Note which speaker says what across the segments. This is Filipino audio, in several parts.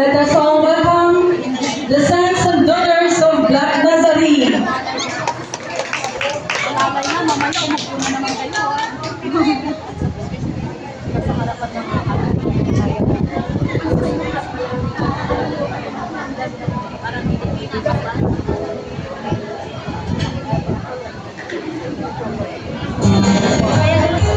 Speaker 1: Let us all welcome the sons and daughters of Black Nazarene.
Speaker 2: Lalay na, mamaya kumukuha na naman kayo. Sa harapan ng mga parang Pilipinas ba? Sabayan mo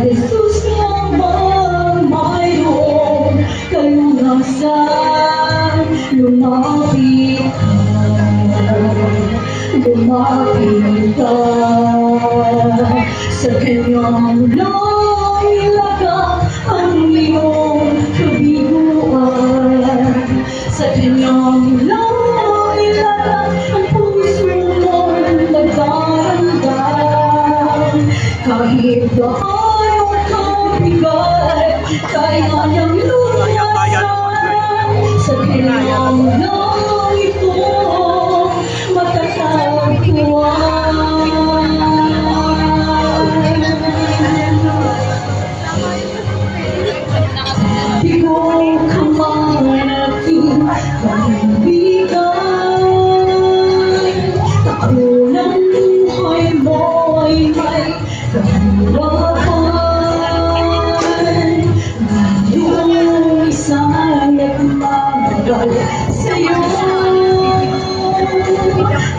Speaker 2: Jesus lamang mayroong kalunasan. Lumapit ka sa kanyang lang ilagak ang iyong kabiguan. Sa kanyang lang ilagak ang puso mong nagdarandam. Kahit gaano kabigat, kaya niyang lunasan. Sa kanyang lang ito matatagpuan. Di ko kamanating kaibigan, ako ng buhay mo'y may kahirapan. Ngayong isang nagmamagal sa'yo,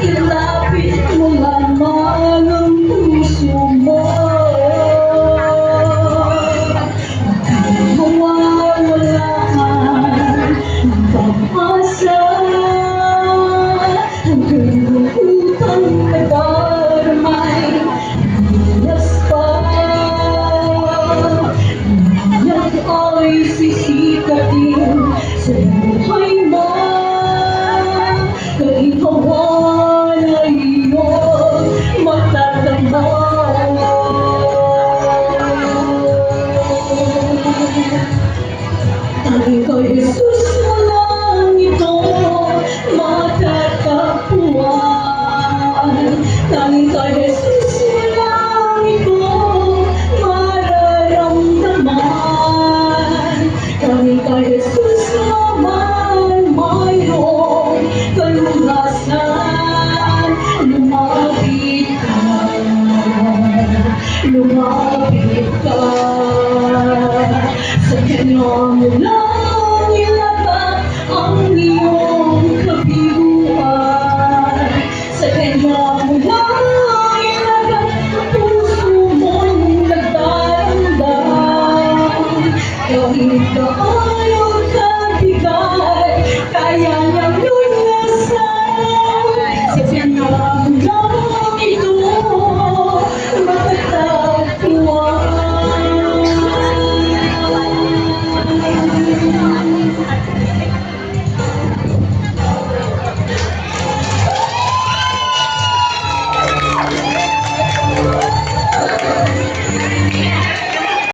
Speaker 2: ilapit mo lamang ang puso mo. Mawawalan ang pag-asa hanggang utang na darmay nas pa. Yan ay sisikatin sa buhay mo. Kahingawan ay iyong matatamo. Tanging kay Jesus mo lang ito matatagpuan. Tanging kay Jesus mo lang ito mararamdaman. Tanging kay Jesus naman mayroong kalunasan. Lumapit ka sa kanyang lang ilagak ang iyong kabiguan. Sa kanyang lang ilagak ang puso mong nagdarandam. Kahit